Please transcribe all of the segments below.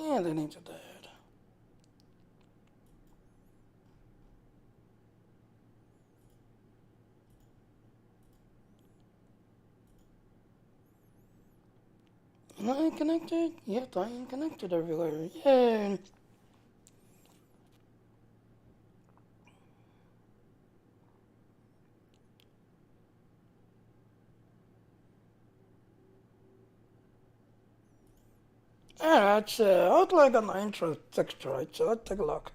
And they need to dead. Am I connected? Yep, I am connected everywhere. Yay! Alright, so I'd like an intro text, right? So let's take a look.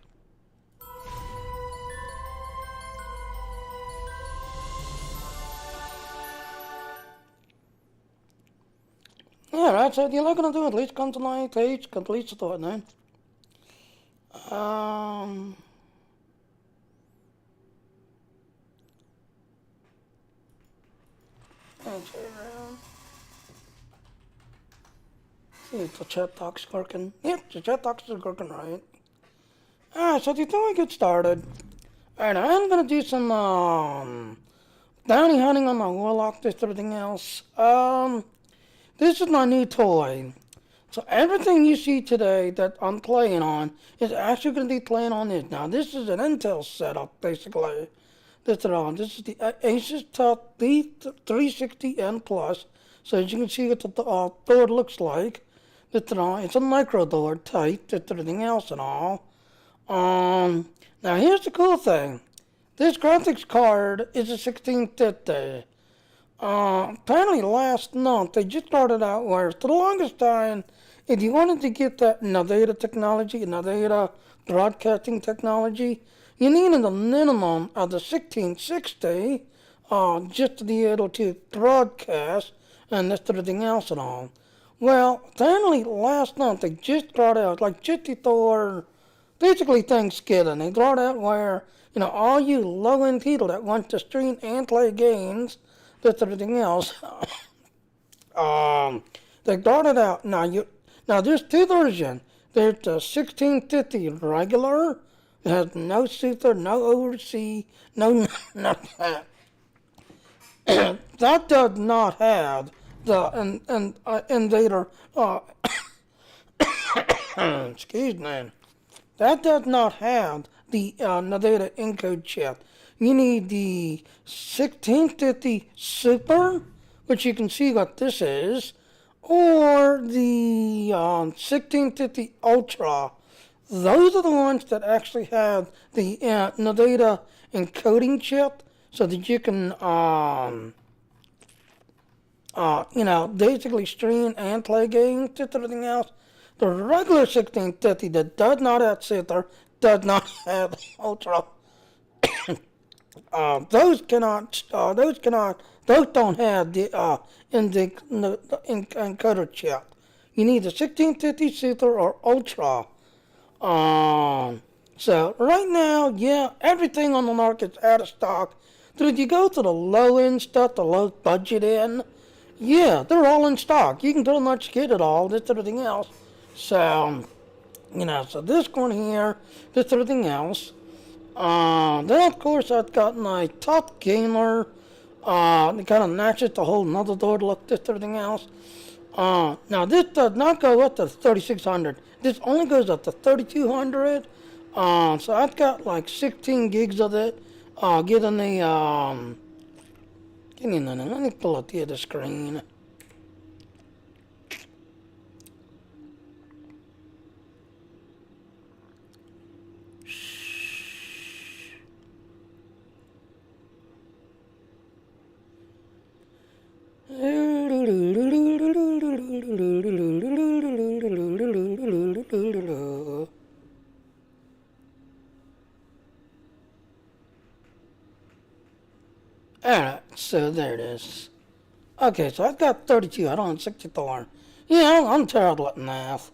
Alright, so you're not gonna do at least complete the thought now. See if the chat box working. Yep, the chat box is working right. Alright, so before we get started, alright, I'm gonna do some bounty hunting on my warlock, this everything else. This is my new toy. So everything you see today that I'm playing on is actually going to be playing on this. Now this is an Intel setup basically. This is the ASUS Top B360N Plus. So as you can see what the board looks like. It's a micro board type, just everything else and all. Now here's the cool thing. This graphics card is a 1650. Apparently last month they just started out where for the longest time, if you wanted to get that Nvidia technology, Nvidia broadcasting technology, you needed a minimum of the 1660 just to be able to broadcast and this everything else and all. Well, apparently last month they just brought out, like just before basically Thanksgiving, they brought out where, all you low-end people that want to stream and play games, this everything else, they brought it out. Now there's two versions. There's the 1650 regular. It has no super, no oversea, no nothing. That does not have the Invader. Excuse me. That does not have the Nvidia encode chip. You need the 1650 Super, which you can see what this is, or the 1650 Ultra. Those are the ones that actually have the Nvidia encoding chip, so that you can, basically stream and play games, just everything else. The regular 1650 that does not have Super, does not have Ultra. Those don't have the encoder chip. You need the 1650 Super or Ultra. So right now, yeah, everything on the market's out of stock. So if you go to the low end stuff, the low budget end, yeah, they're all in stock. You can pretty much get it all, this everything else. So, so this one here, this everything else. Then of course I've got my Top Gamer, it kind of matches the whole another door look, this everything else. Now this does not go up to 3600. This only goes up to 3200. So I've got like 16 gigs of it. Getting the, give me a minute, let me pull up the other screen. Alright, so there it is. Okay, so I've got 32, I don't have 64. Yeah, I'm terrible at math.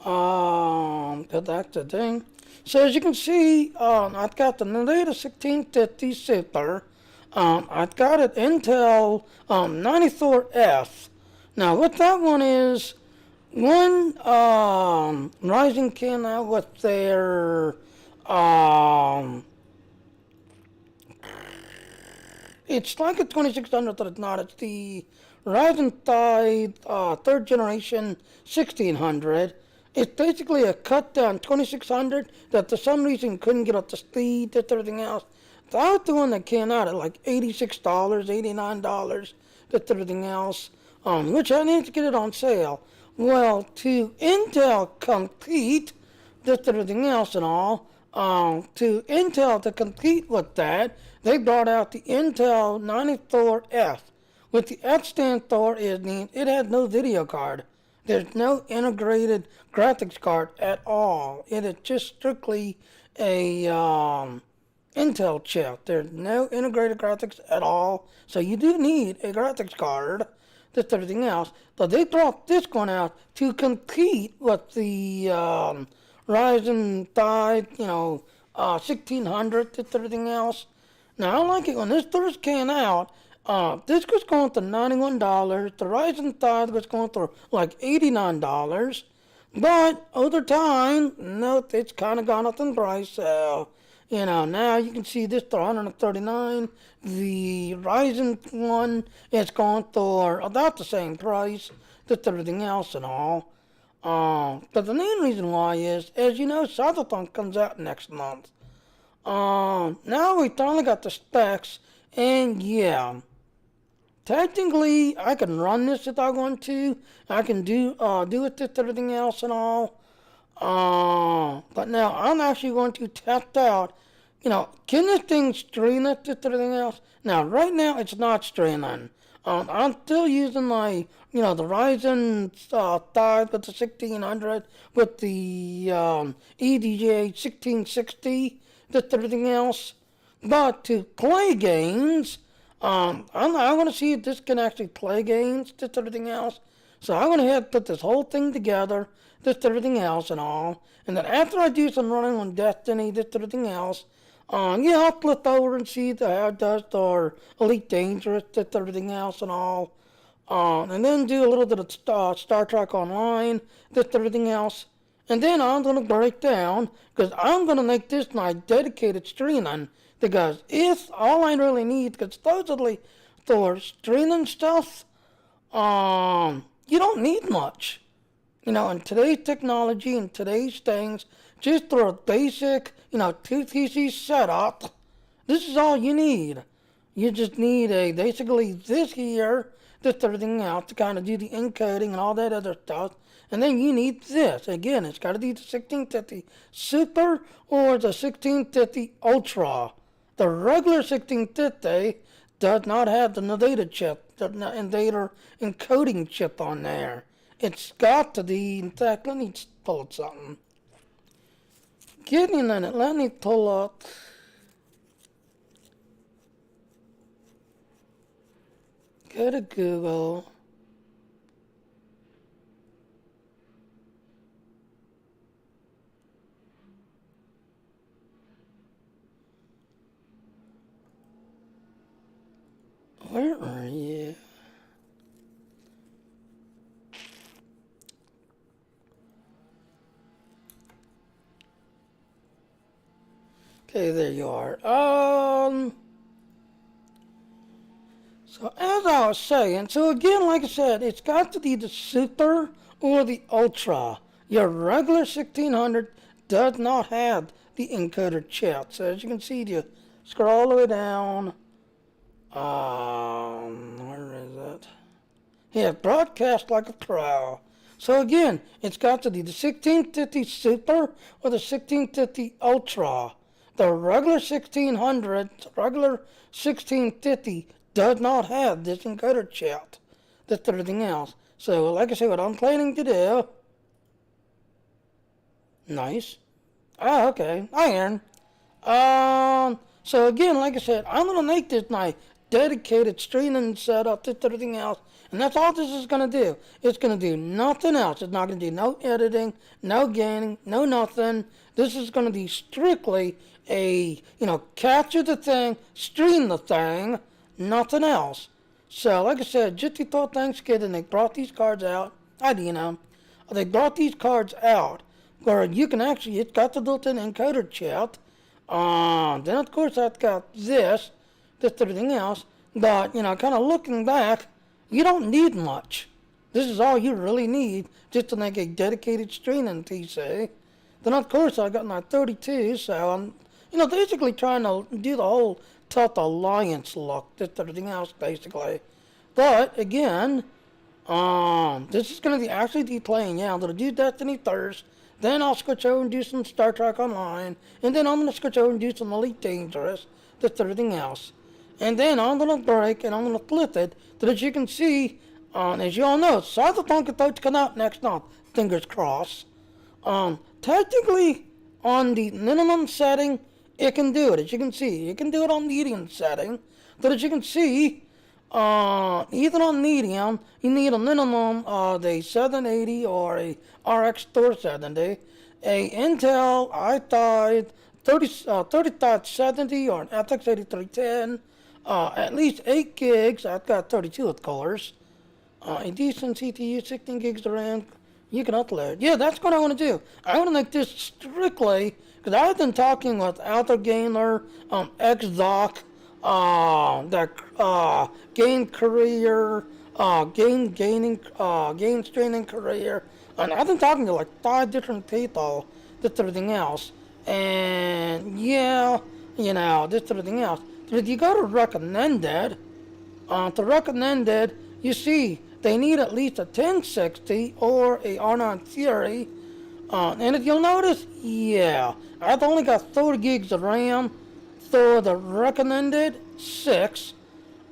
But that's the thing. So as you can see, I've got the Nvidia 1650 Super. I've got it Intel 94F. Now what that one is, one Ryzen came out with their it's like a 2600, but it's not. It's the Ryzen 5 third generation 1600. It's basically a cut down 2600 that for some reason couldn't get up to speed, just everything else. That was the one that came out at like $86, $89, just everything else, which I need to get it on sale. Well, to Intel compete, just everything else and all, to Intel to compete with that, they brought out the Intel 94F. What the F stands for is it has no video card. There's no integrated graphics card at all. It is just strictly a Intel chip. There's no integrated graphics at all. So you do need a graphics card. Just everything else. But they brought this one out to compete with the Ryzen 5, 1600, just everything else. Now I like it when this first came out. This was going for $91. The Ryzen 5 was going for like $89. But over time, no, it's kind of gone up in price. So, now you can see this for $139. The Ryzen one is going for about the same price, just everything else and all. But the main reason why is, as you know, Cyberpunk comes out next month. Now we finally got the specs, and yeah. Technically, I can run this if I want to. I can do it with everything else and all. But now I'm actually going to test out, can this thing stream it with everything else? Now, right now, it's not streaming. I'm still using my, the Ryzen 5 with the 1600 with the EDJ 1660, just everything else. But to play games, I'm going to see if this can actually play games, just everything else. So I'm going to have to put this whole thing together, just everything else and all. And then after I do some running on Destiny, just everything else, I'll flip over and see how it does for Elite Dangerous, just everything else and all. And then do a little bit of Star Trek Online, just everything else. And then I'm going to break down, because I'm going to make this my dedicated streaming. Because it's all I really need, because supposedly for streaming stuff, you don't need much. In today's technology and today's things, just for a basic, 2PC setup, this is all you need. You just need basically this here, just everything else to kind of do the encoding and all that other stuff. And then you need this. Again, it's got to be the 1650 Super or the 1650 Ultra. The regular 1650 does not have the Nvidia chip, the Nvidia encoding chip on there. It's got to be, in fact, let me pull up something. Give me a minute, let me pull up. Go to Google. Where are you? Okay, there you are. So as I was saying, so again, like I said, it's got to be the Super or the Ultra. Your regular 1600 does not have the encoder chip. So as you can see, you scroll all the way down. Where is it? Yeah, broadcast like a pro. So again, it's got to be the 1650 Super or the 1650 Ultra. The regular 1650 does not have this encoder chip. That's everything else. So like I said, what I'm planning to do. Nice. Ah, okay. Iron. So again, like I said, I'm gonna make this my dedicated streaming setup, just everything else, and that's all this is gonna do. It's gonna do nothing else. It's not gonna do no editing, no gaming, no nothing. This is gonna be strictly a, capture the thing, stream the thing, nothing else. So like I said, just before Thanksgiving, they brought these cards out. They brought these cards out where you can actually, it's got the built-in encoder chip. Then of course I've got this, just everything else. But, kind of looking back, you don't need much. This is all you really need just to make a dedicated streaming PC. Then of course I got my 32, so I'm, basically trying to do the whole Tough Alliance look, just everything else basically. But again, this is going to be actually be playing. Yeah, I'm going to do Destiny first. Then I'll switch over and do some Star Trek Online. And then I'm going to switch over and do some Elite Dangerous. Just everything else. And then I'm going to break and I'm going to flip it. So that you can see, as you all know, Cyberpunk is about to come out next month. Fingers crossed. Technically, on the minimum setting, it can do it. As you can see, it can do it on medium setting. But as you can see, even on medium, you need a minimum of a 780 or a RX 470, a Intel i5 3070 or an FX 8310, at least 8 gigs. I've got 32 of course. A decent CPU, 16 gigs of RAM. You can upload. Yeah, that's what I want to do. I want to make this strictly, because I've been talking with Alpha Gamer, XDoc, game career, game streaming career, and I've been talking to like 5 different people, just everything else, and yeah, just everything else. But if you go to recommended, you see they need at least a 1060 or a R9 Fury, and if you'll notice, yeah, I've only got 30 gigs of RAM. So the recommended 6,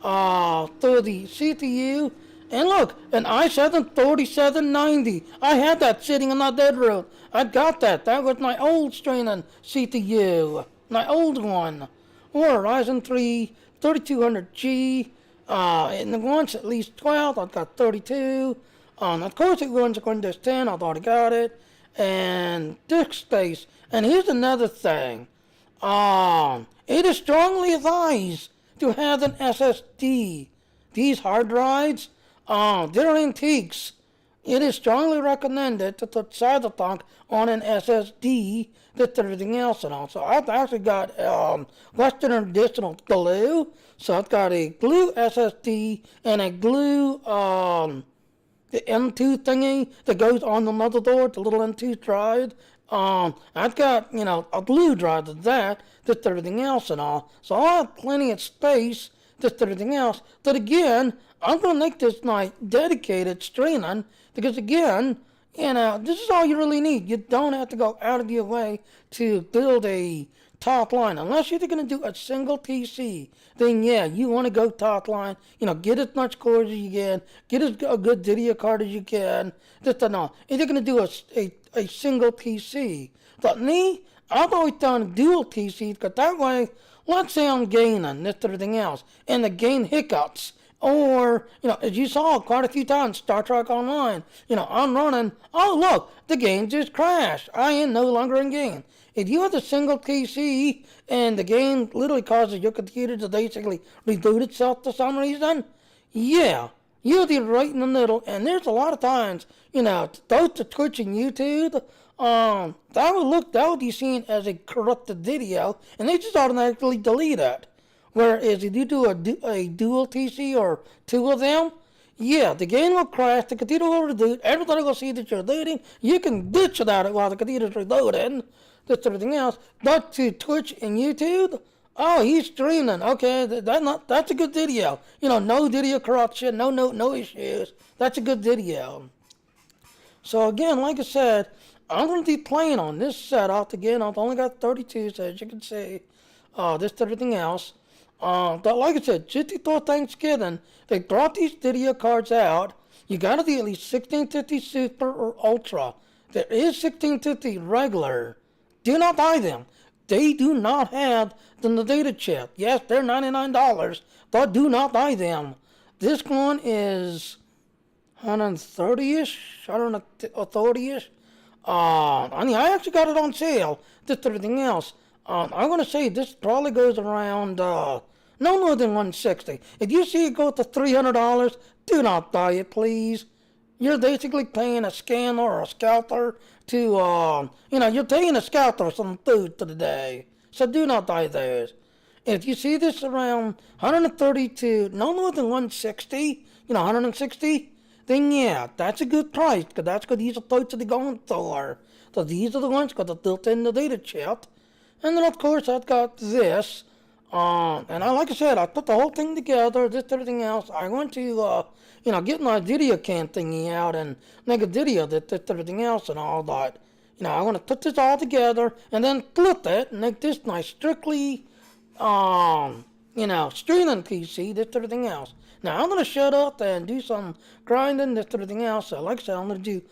through the CPU, and look, an i7 3790. I had that sitting in my bedroom. I got that. That was my old streaming CPU, my old one. Or Ryzen 3 3200G, and it runs at least 12. I've got 32. Of course, it runs Windows 10. I've already got it. And disk space. And here's another thing. It is strongly advised to have an SSD. These hard drives, they're antiques. It is strongly recommended to put Cyberpunk on an SSD than everything else and all. So I've actually got Western Additional glue. So I've got a glue SSD and a glue the M2 thingy that goes on the motherboard, the little M2 drive. I've got, a glue drive to that, just everything else and all. So I'll have plenty of space, just everything else. But again, I'm going to make this my dedicated streaming, because again, this is all you really need. You don't have to go out of your way to build a top line. Unless you're going to do a single PC, then yeah, you want to go top line. Get as much cores as you can, get a good video card as you can, just and all. If you're going to do a single PC. But me, I've always done dual PCs, because that way, let's say I'm gaining, this everything else, and the gain hiccups. Or, as you saw quite a few times, Star Trek Online, I'm running, oh look, the game just crashed. I am no longer in game. If you have a single PC and the game literally causes your computer to basically reboot itself for some reason, yeah, you'll be right in the middle. And there's a lot of times, those to Twitch and YouTube, that would be seen as a corrupted video, and they just automatically delete it. Whereas if you do a dual PC or 2 of them, yeah, the game will crash, the computer will reboot, everybody will see that you're looting, you can bitch about it while the computer's reloading, just everything else. But to Twitch and YouTube, oh, he's streaming, okay, that's a good video. No video corruption, no issues, that's a good video. So again, like I said, I'm going to be playing on this setup. Again, I've only got 32, so as you can see, this everything else. But like I said, just before Thanksgiving, they brought these video cards out. You gotta be at least 1650 Super or Ultra. There is 1650 regular. Do not buy them. They do not have the data chip. Yes, they're $99, but do not buy them. This one is 130-ish, 130-ish. I actually got it on sale, just everything else. I'm going to say this probably goes around, no more than 160. If you see it go to $300, do not buy it, please. You're basically paying a scammer or a scalper to, you're paying a scalper some food for the day. So do not buy those. If you see this around 130 to no more than 160, 160, then yeah, that's a good price, because that's what these are totally going for. So these are the ones got the built-in the data chip. And then of course I've got this. And like I said, I put the whole thing together, this, everything else. I want to, get my video cam thingy out and make a video, this, everything else and all that. I want to put this all together and then flip it and make this nice, strictly, streaming PC, this, everything else. Now I'm going to shut up and do some grinding, this, everything else. So like I said, I'm going to do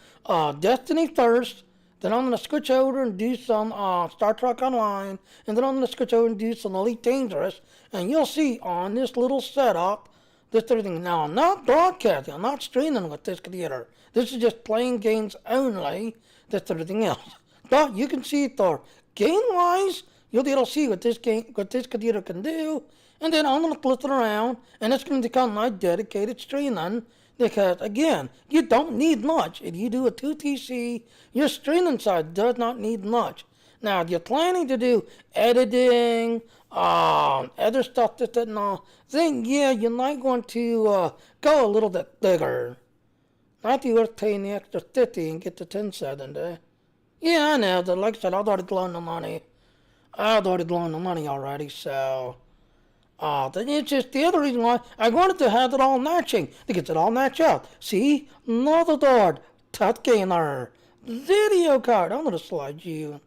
Destiny first. Then I'm going to switch over and do some Star Trek Online. And then I'm going to switch over and do some Elite Dangerous. And you'll see on this little setup, this everything. Now, I'm not broadcasting. I'm not streaming with this computer. This is just playing games only. This everything else. But you can see it there. Game-wise, you'll be able to see what this computer can do. And then I'm going to flip it around. And it's going to become my dedicated streaming. Because, again, you don't need much. If you do a 2TC, your streaming side does not need much. Now, if you're planning to do editing, other stuff, this, that, and all, then, yeah, you might want to go a little bit bigger. Not be worth paying the extra 50 and get the 1070. Yeah, I know. Like I said, I've already blown the money. Already, so... then it's just the other reason why I wanted to have it all matching, to get it all match out. See? Motherboard, touch gainer, video card. I'm going to slide you.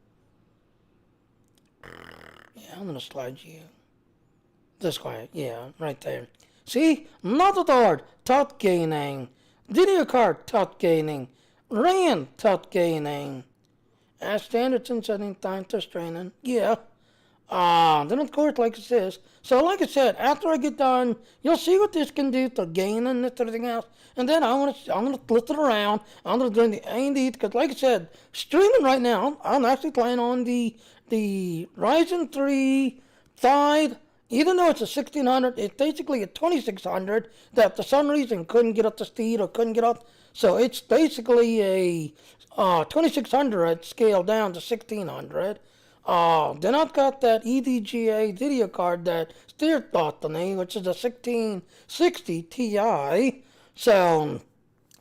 Yeah, I'm going to slide you. This way. Yeah, right there. See? Motherboard, touch gaining. Video card, touch gaining. RAM, touch gaining. As standards and setting time to training. Yeah. Then of course, like it says, so like I said, after I get done, you'll see what this can do to gain and this everything else. And then I'm gonna flip it around. I'm gonna do the AMD, because like I said, streaming right now, I'm actually playing on the Ryzen 3 5. Even though it's a 1600, it's basically a 2600 that for some reason couldn't get up to speed or couldn't get up. So it's basically a 2600 scaled down to 1600. Then I've got that EVGA video card that Steer bought to me, which is a 1660 Ti. So,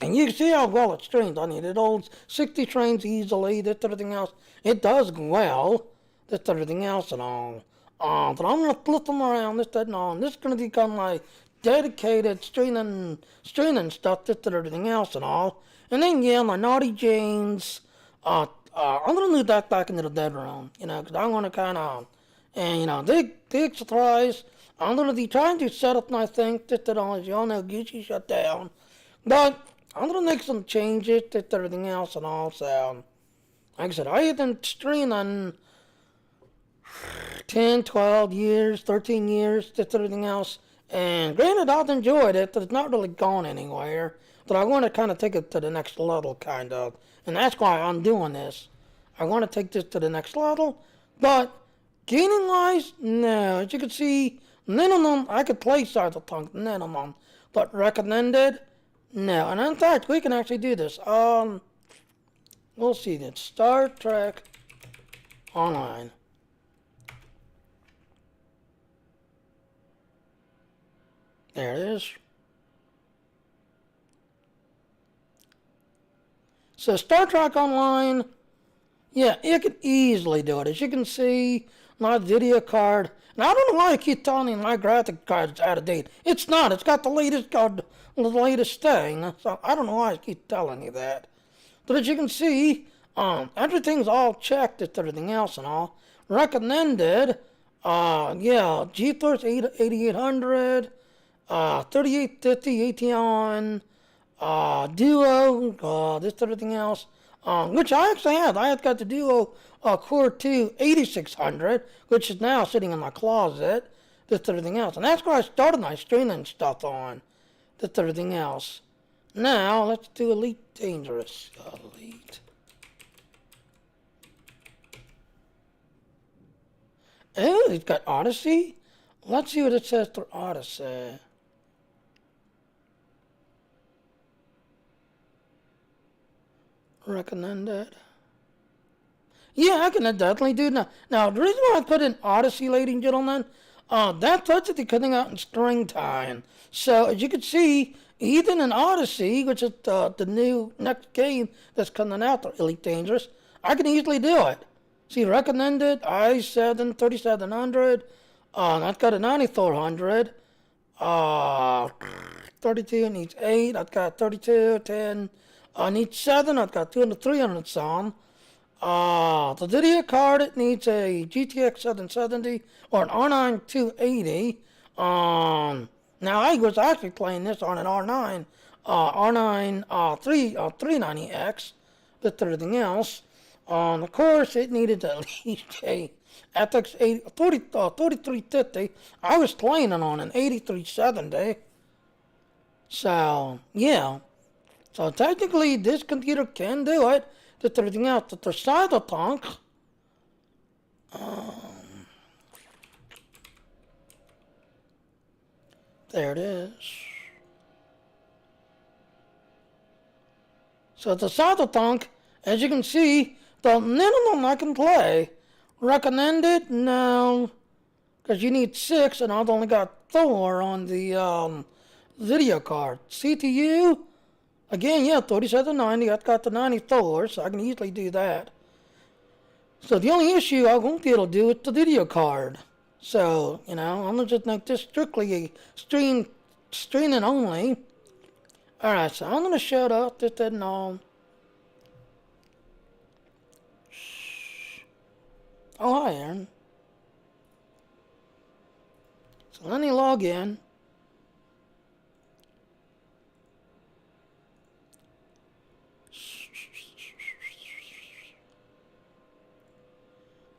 and you can see how well it streams. I mean, it holds 60 frames easily, this, everything else. It does well, this, everything else and all. But I'm going to flip them around, this, that, and all. And this is going to become my dedicated streaming stuff, this, and everything else and all. And then, yeah, my Naughty Janes, I'm going to move that back into the bedroom, because I want to kind of, and, big surprise. I'm going to be trying to set up my thing, just that all, as you all know, Gucci shut down. But I'm going to make some changes, just everything else and all, so, like I said, I have been streaming 10, 12 years, 13 years, just everything else. And granted, I've enjoyed it, but it's not really gone anywhere. But I want to kind of take it to the next level, kind of. And that's why I'm doing this. I want to take this to the next level. But gaming-wise, no. As you can see, minimum, I could play Cyberpunk minimum. But recommended, no. And in fact, we can actually do this. We'll see this. Star Trek Online. There it is. So Star Trek Online, yeah, you can easily do it. As you can see, my video card, and I don't know why I keep telling you my graphic card's out of date. It's not. It's got the latest card, the latest thing. So I don't know why I keep telling you that. But as you can see, everything's all checked, it's everything else and all. Recommended, yeah, GeForce 8800, 3850 Ateon, Duo, this everything else, which I actually have. I have got the Duo Core 2 8600, which is now sitting in my closet, this everything else. And that's where I started my streaming stuff on, this everything else. Now, let's do Elite Dangerous. Elite. Oh, it's got Odyssey. Let's see what it says for Odyssey. Recommended. Yeah, I can definitely do that. Now, the reason why I put in Odyssey, ladies and gentlemen, that's actually coming out in springtime. So, as you can see, Eden and Odyssey, which is the new next game that's coming out, the Elite Dangerous, I can easily do it. See, recommended i7 3700. I've got a 9400. 32 needs 8. I've got 32, 10. Needs 7. I've got 200, 300 some. The video card, it needs a GTX 770 or an R9 280. Now I was actually playing this on an R9, R9 390X, with everything else. Of course, it needed at least a FX 3350. I was playing it on an 8370. So, yeah. So technically, this computer can do it. With everything else, the Cyberpunk. There it is. So the Cyberpunk, as you can see, the minimum I can play. Recommended? No. Because you need 6 and I've only got 4 on the video card. CPU? Again, yeah, 3790. I've got the 94, so I can easily do that. So the only issue I won't be able to do is the video card. So, I'm going to just make this strictly a streaming only. Alright, so I'm going to shut up. This didn't all. Oh, hi, Aaron. So let me log in.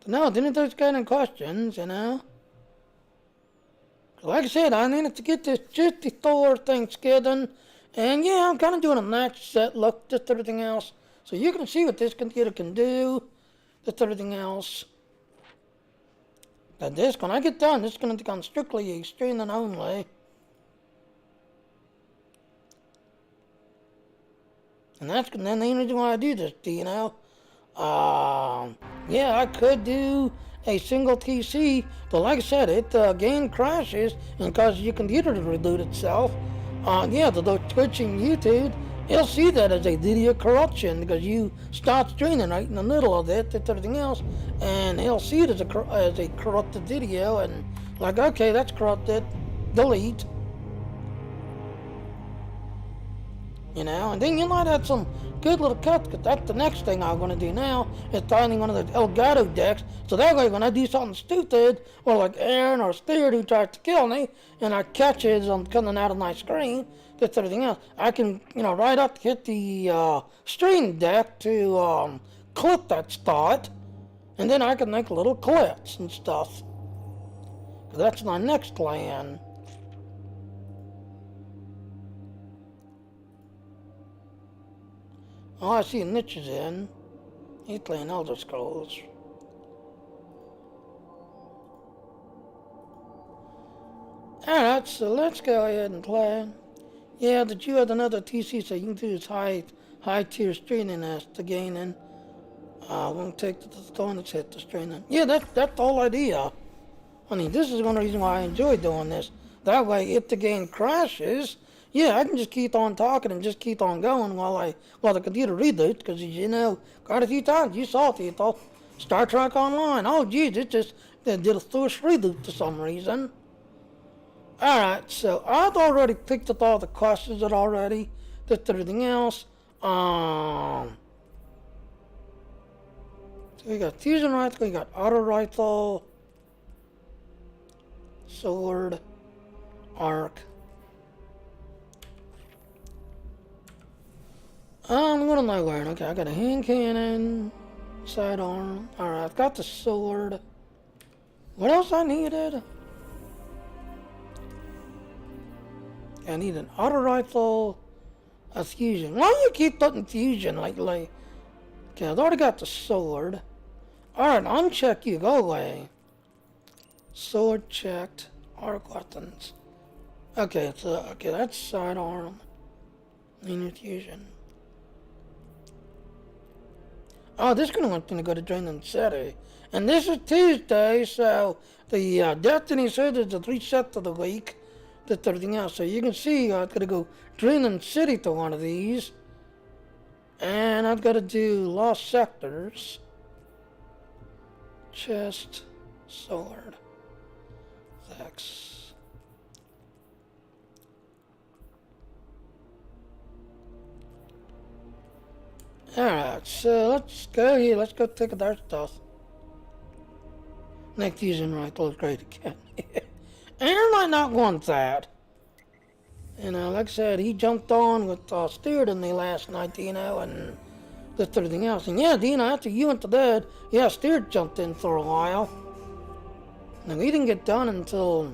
No, didn't those got any questions, Like I said, I needed to get this just before Thanksgiving. And yeah, I'm kind of doing a match set look, just everything else. So you can see what this computer can do, just everything else. But this, when I get done, this is going to become strictly a streaming only. And that's the only reason why I do this, yeah, I could do a single PC, but like I said, it game crashes and causes your computer to reboot itself. Yeah, the Twitch and YouTube, it'll see that as a video corruption because you start streaming right in the middle of it, and everything else, and it'll see it as a corrupted video, and like, okay, that's corrupted, delete. And then you might have some good little cuts, because that's the next thing I'm going to do now, is finding one of the Elgato decks, so that way when I do something stupid, or like Aaron or Steer who tries to kill me, and I catch it as I'm coming out of my screen, just everything else, I can, right up hit the stream deck to clip that spot, and then I can make little clips and stuff. That's my next plan. Oh, I see Mitch is in. He's playing Elder Scrolls. Alright, so let's go ahead and play. Yeah, that you have another TC, so you can do this high tier streaming as the gaining. Won't take the components hit the streaming. Yeah, that's the whole idea. I mean, this is one reason why I enjoy doing this. That way, if the game crashes, yeah, I can just keep on talking and just keep on going while the computer reboots, because quite a few times you saw people, Star Trek Online, oh geez, it just did a forced reboot for some reason. Alright, so I've already picked up all the questions already, just everything else. So we got fusion rifle, we got auto rifle, sword, arc. What am I wearing? Okay, I got a hand cannon, sidearm. Alright, I've got the sword. What else I needed? I need an auto rifle, a fusion. Why do you keep putting fusion lately? Okay, I've already got the sword. Alright, uncheck you, go away. Sword checked, arc weapons. Okay, so that's sidearm. Linear fusion. Oh, this is going to go to Training City. And this is Tuesday, so the Destiny said it's the reset of the week. That's everything else. So you can see I've got to go Dreamland City to one of these. And I've got to do Lost Sectors. Chest, sword, X. Alright, so let's go here. Let's go take our stuff. Night fusion rifle is great again. Aaron might not want that. You know, like I said, he jumped on with Steered in the last night, Dino, and this everything else. And yeah, Dino, after you went to bed, yeah, Steered jumped in for a while. And we didn't get done until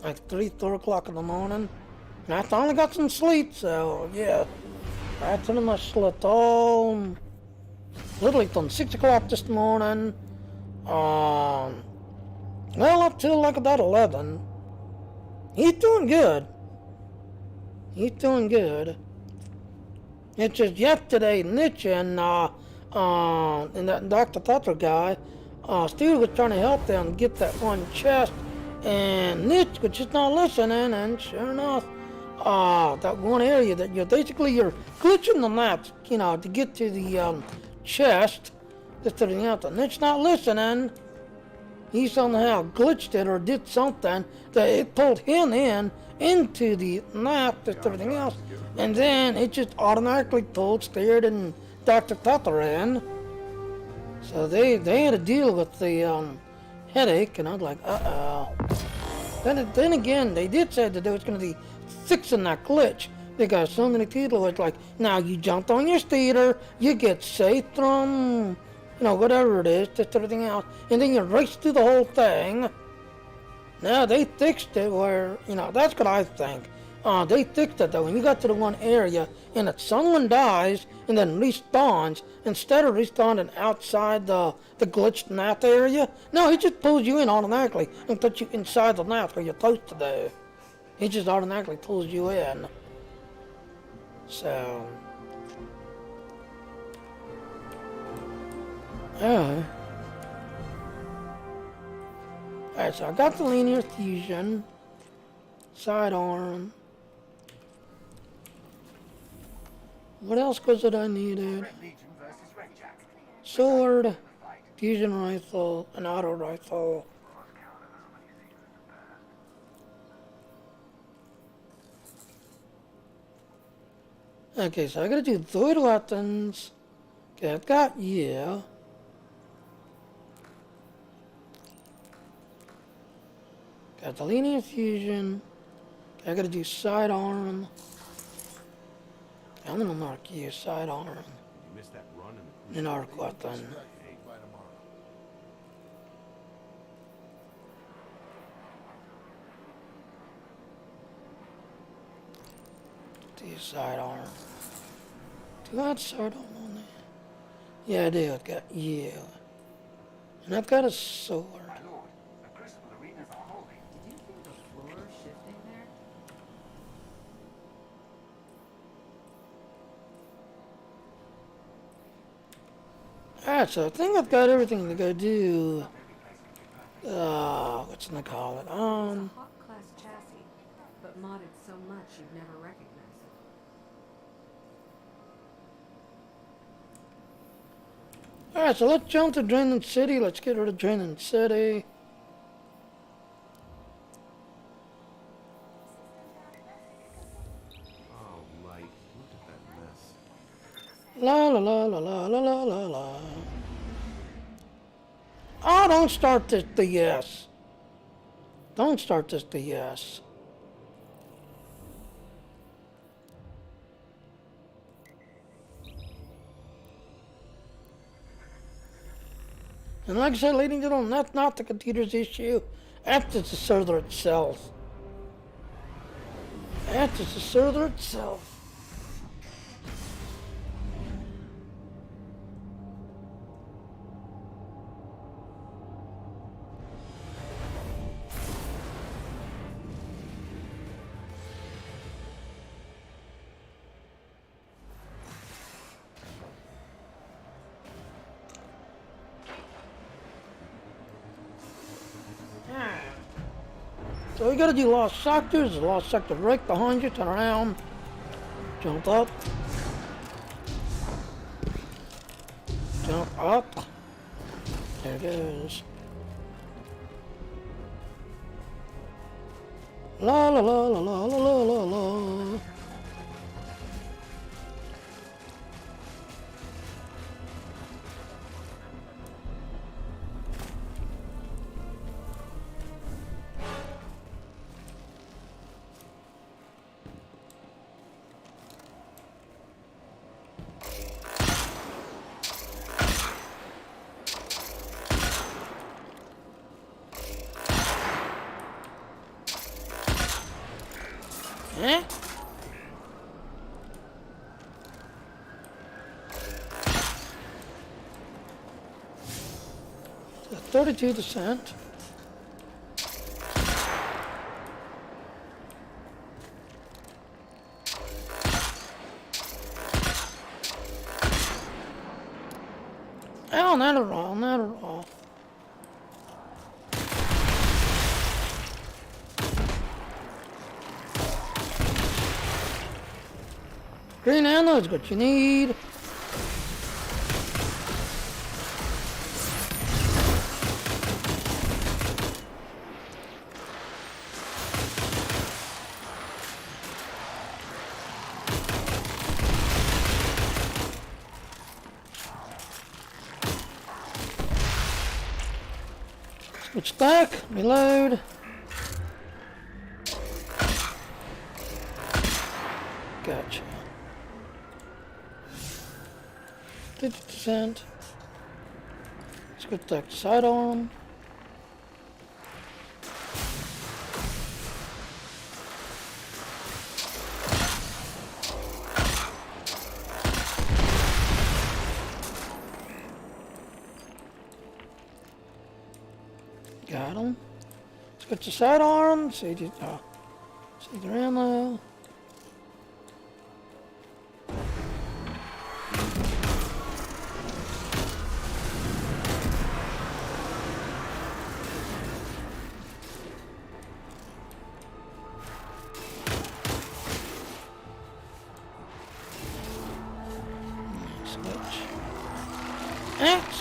like 4 o'clock in the morning. And I finally got some sleep, so yeah. I pretty much slept all, literally from 6 o'clock this morning. Well, up till like about 11. He's doing good. He's doing good. It's just yesterday, Niche and that Dr. Thutter guy, Steve was trying to help them get that one chest, and Niche was just not listening, and sure enough, that one area that you're glitching the map, you know, to get to the chest, just everything else, and Niche not listening. He somehow glitched it or did something that it pulled him into the map, just everything else, and then it just automatically pulled Steered and Dr. Thutter in. So they had to deal with the headache, and I was like, uh-oh. Then again, they did say that they was going to be fixing that glitch, because so many people was like, now you jumped on your Steeder, you get safe from, you know, whatever it is, just everything else, and then you race through the whole thing. Now they fixed it where, you know, that's what I think. They fixed it though. When you got to the one area and if someone dies and then respawns, instead of respawning outside the glitched map area, no, it just pulls you in automatically and puts you inside the map where you're supposed to do. It just automatically pulls you in. So, yeah. Alright, so I got the linear fusion, sidearm. What else was it I needed? Sword, fusion rifle, an auto rifle. Okay, so I gotta do void weapons. Okay, I've got you. Got the linear fusion. Okay, I gotta do sidearm. I'm gonna mark you sidearm. You missed that run in the An arc weapon. Do sidearm. Do I have sidearm on there? Yeah, I do. I've got you. And I've got a sword. Alright, so I think I've got everything to go do. What's gonna call it? It's a hot class chassis, but modded so much you'd never recognize it. Alright, so let's jump to Dreamland City. Let's get rid of Dreamland City. Oh, Mike, look at that mess. La la la la la la la la la. Oh, don't start this BS. Don't start this BS. And like I said, ladies and gentlemen, that's not the computer's issue. That's just the server itself. That's just the server itself. So we gotta do lost sectors. The lost sector right behind you. Turn around. Jump up. Jump up. There it is. La la la la la la la la la. Eh? 32%. Oh, not at all, not at all. Green ammo is what you need. Switch back, reload. Gotcha. 50%. Let's get that sidearm. Got him. Let's get your sidearm. See the ammo.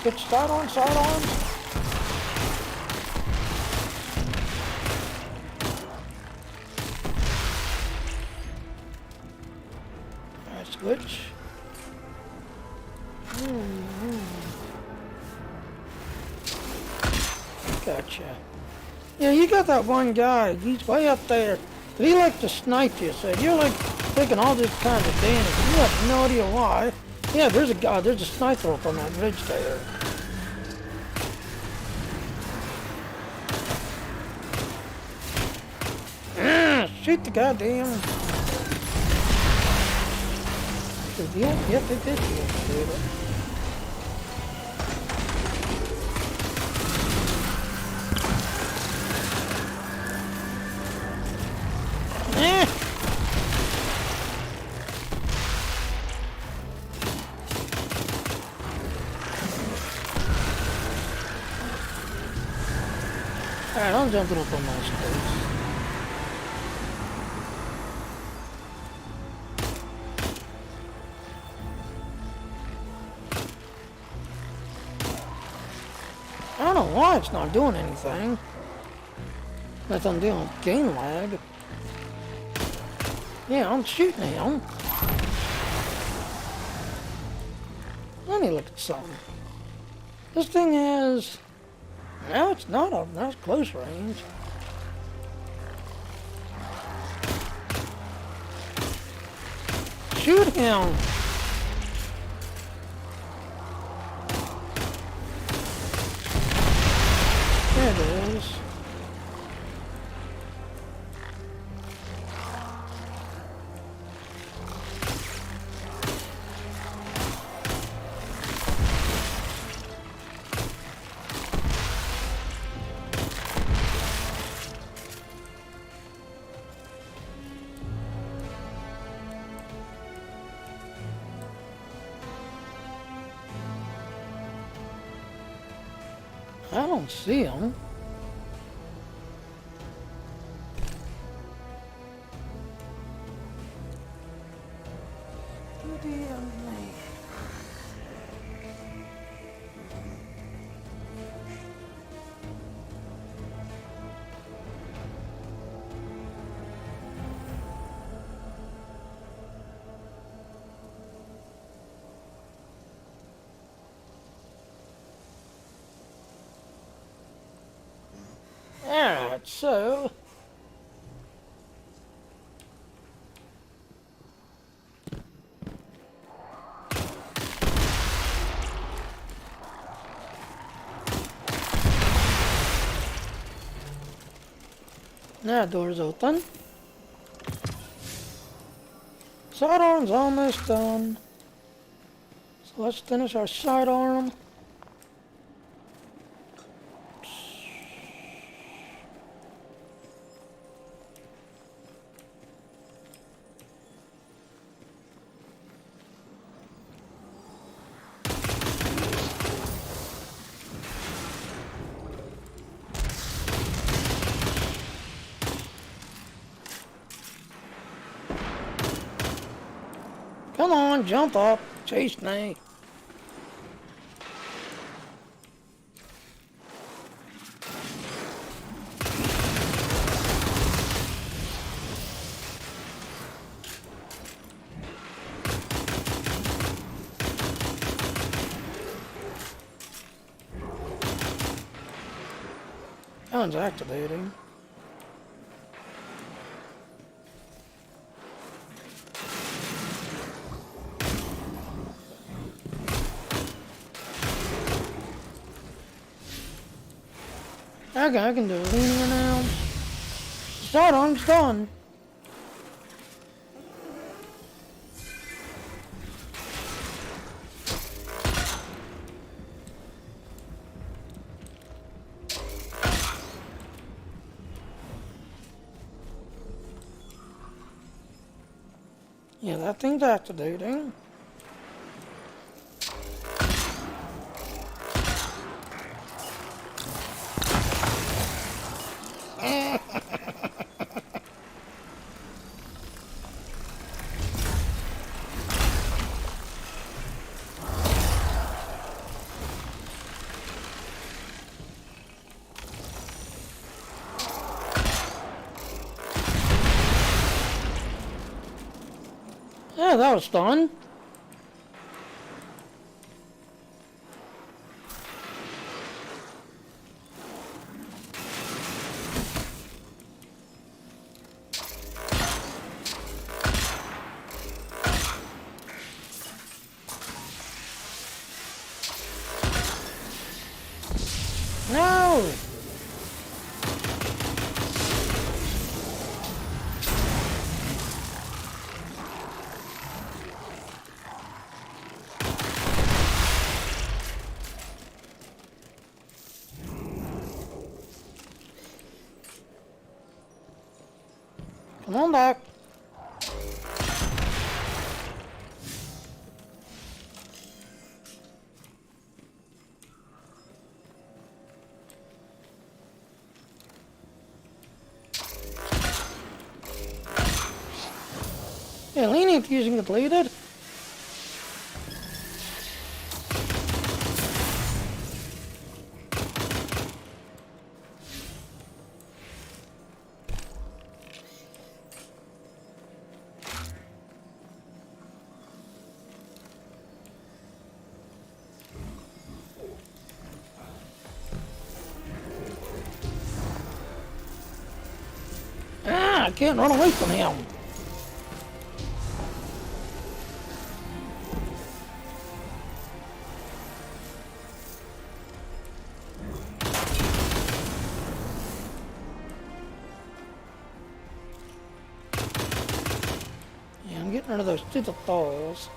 Switch sidearms. Alright, switch. Gotcha. Yeah, you got that one guy. He's way up there. But he likes to snipe you, so you're like taking all this kind of damage. You have no idea why. Yeah, there's a guy. There's a sniper up on that ridge there. Shoot the goddamn. Yep, they did shoot it. Alright, I'm jumping up on my space. I don't know why it's not doing anything. Unless I'm doing game lag. Yeah, I'm shooting him. Let me look at something. This thing has... No, it's not up. That's close range. Shoot him! There it is. I don't see him. Alright, so... That door's open. Sidearm's almost done. So let's finish our sidearm. Come on, jump up. Chase me. That one's activating. Okay, I can do it linear now. Sidearm's done. Yeah, that thing's activating. Yeah, that was fun. No! Come on back. Yeah, lenient fusion completed. Ah, I can't run away from him. Yeah, I'm getting rid of those stupid balls.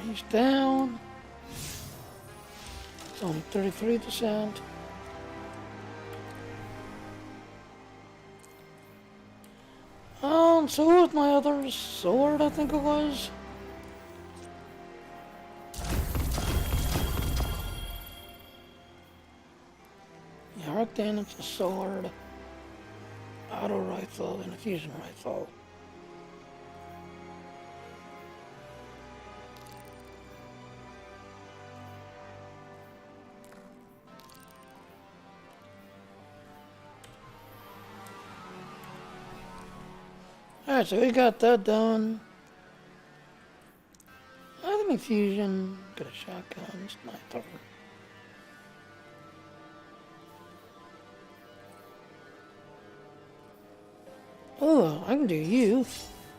He's down. It's only 33%. So with my other sword, I think it was. then it's a sword, auto rifle, and a fusion rifle. Alright, so we got that done. I think fusion, got a shotgun, sniper. Oh, I can do you.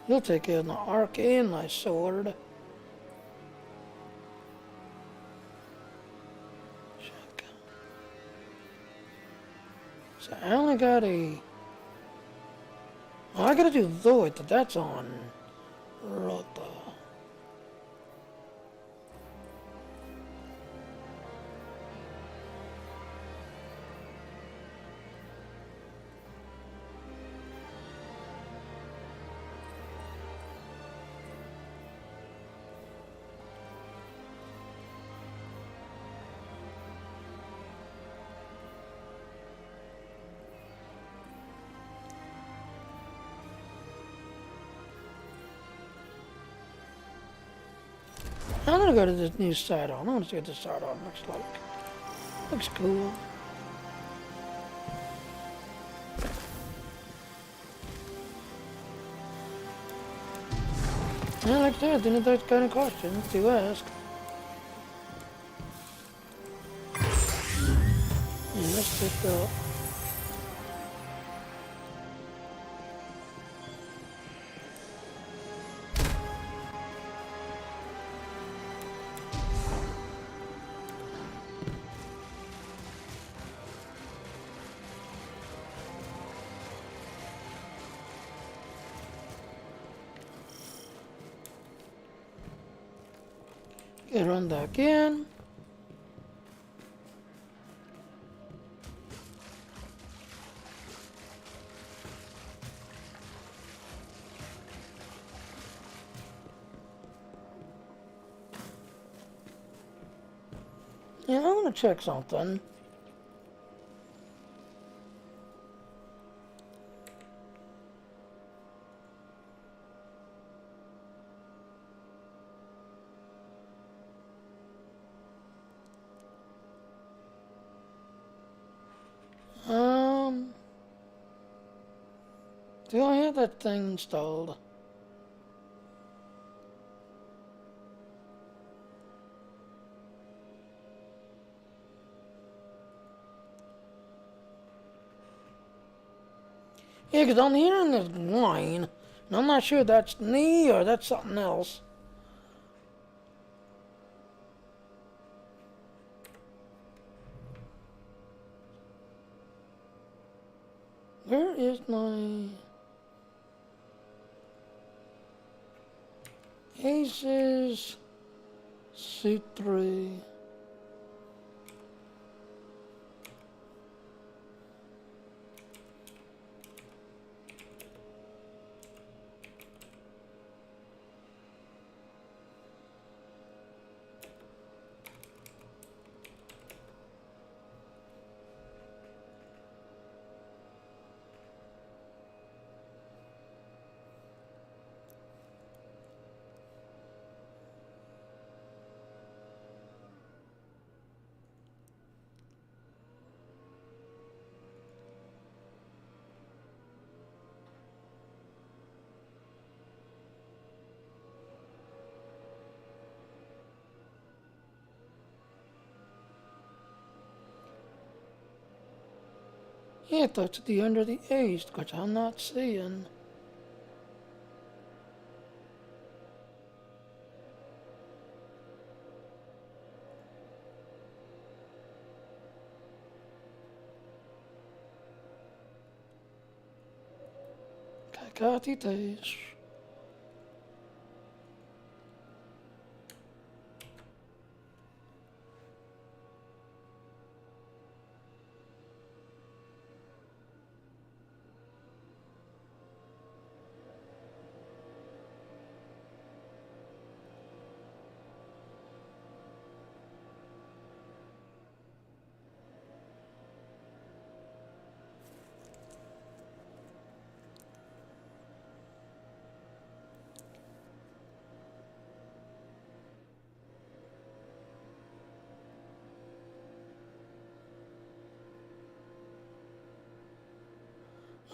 You'll take out an arc and my sword. Shotgun. So I only got a... Oh, I gotta do Void, but that's on Europa. I'm gonna go to this new side on. I wanna see what this side on looks like. Looks cool. Yeah, like that, then those kind of questions to ask. Yeah, let's pick up. Get run back in. Yeah, I want to check something. Do I have that thing installed? Yeah, because on here on this line, and I'm not sure if that's me or that's something else. Where is my ASUS Suit 3? Yeah, that's the under the east, which I'm not seeing. Kakatites.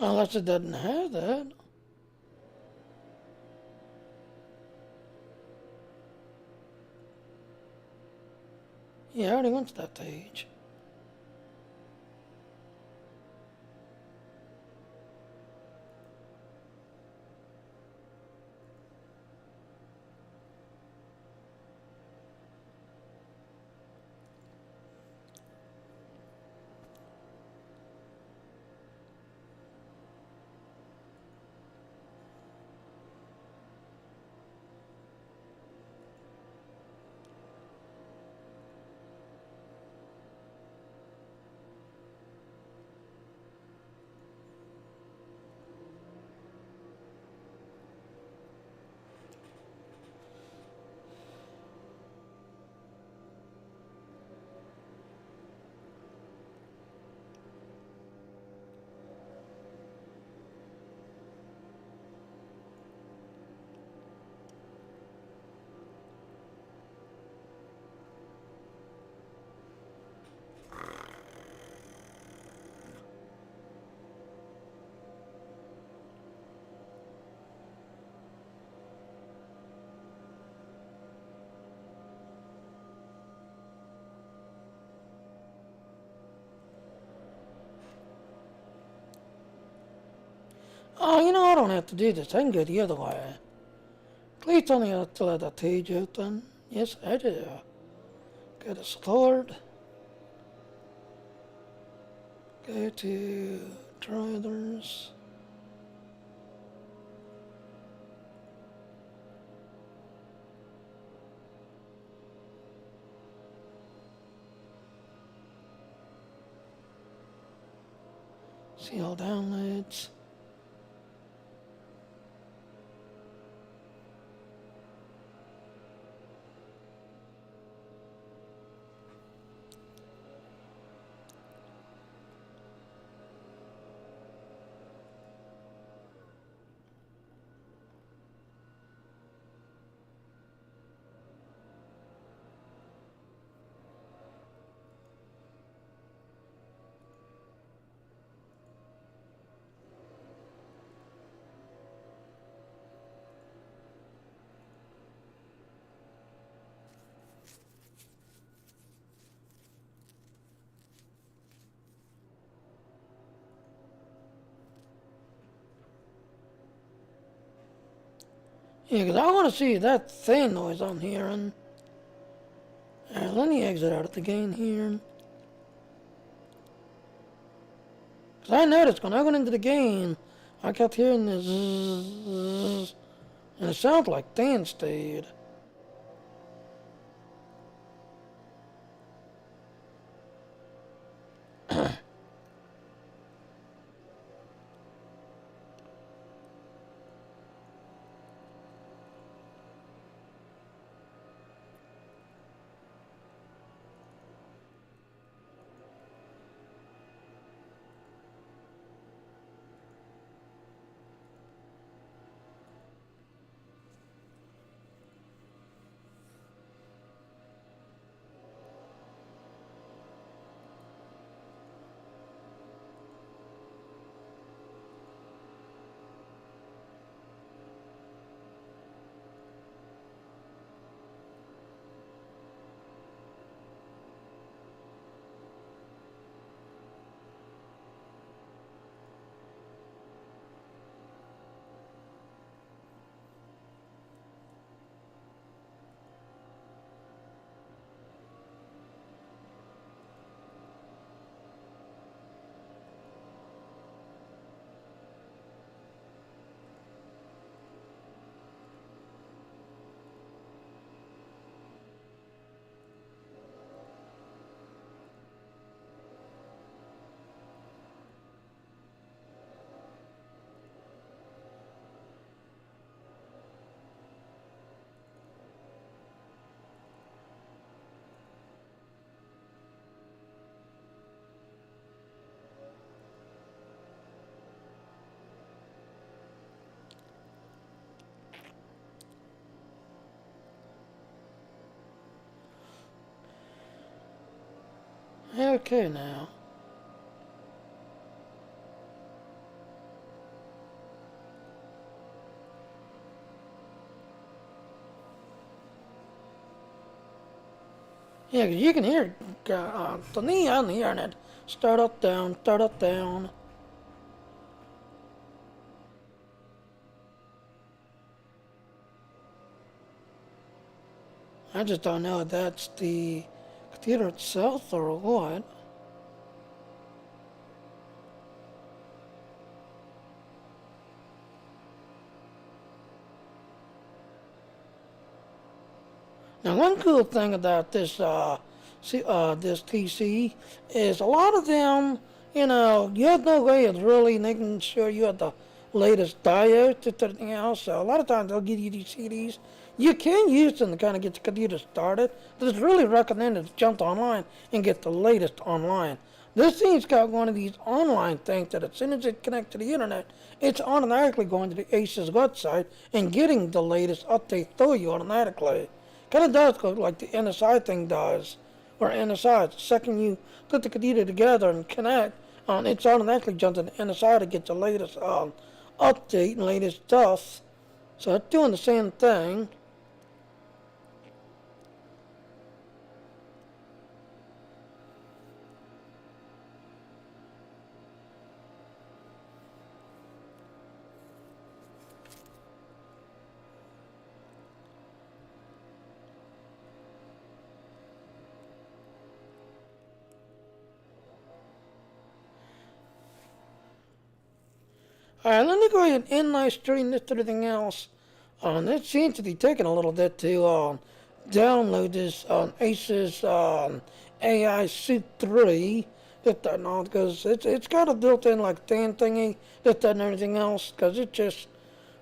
Unless it doesn't have that. Yeah, I already went to that page. Oh, you know, I don't have to do this. I can go the other way. Please tell me I still have that page open. Yes, I do. Go to Stored. Go to Trailers. See all downloads. Yeah, because I want to see that fan noise I'm hearing. Let me exit out of the game here. Because I noticed when I went into the game, I kept hearing this zzz, and it sounded like Dan stayed. Okay now. Yeah, 'cause you can hear the knee on the internet. Start up, down, start up, down. I just don't know if that's the computer itself or what. Now, one cool thing about this PC is a lot of them, you have no way of really making sure you have the latest diodes and everything else. So a lot of times they'll give you these CDs. You can use them to kind of get the computer started, but it's really recommended to jump online and get the latest online. This thing's got one of these online things that as soon as it connects to the internet, it's automatically going to the ASUS website and getting the latest update through you automatically. Kind of does go like the NSI thing does, or NSI. The second you put the computer together and connect, it's automatically jumped to the NSI to get the latest update and latest stuff. So it's doing the same thing. Alright, let me go ahead and end my stream this to everything else. It seems to be taking a little bit to download this ASUS AI Suit 3. That and all, because it's got a built-in like fan thingy, that and everything else, because it just,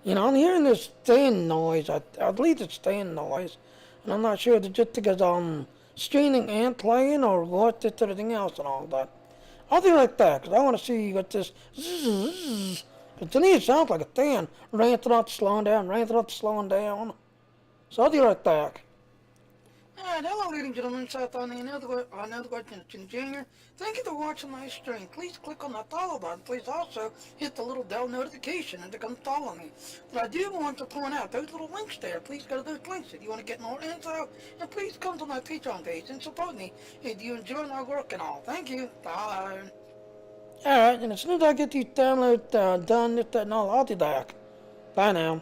I'm hearing this fan noise. I believe it's fan noise, and I'm not sure if it's just because I'm streaming and playing or what, that everything else and all that. I'll do like that, because I want to see what this zzz. But to me, it sounds like a fan ranting up, slowing down, ranting up, slowing down. So I'll be right back. Alright, hello ladies and gentlemen, Seth on another question Junior. Thank you for watching my stream. Please click on that follow button. Please also hit the little bell notification and to come follow me. But I do want to point out those little links there. Please go to those links if you want to get more info. And please come to my Patreon page and support me if you enjoy my work and all. Thank you. Bye. Alright, and as soon as I get these downloads done, and all, I'll be back. Bye now.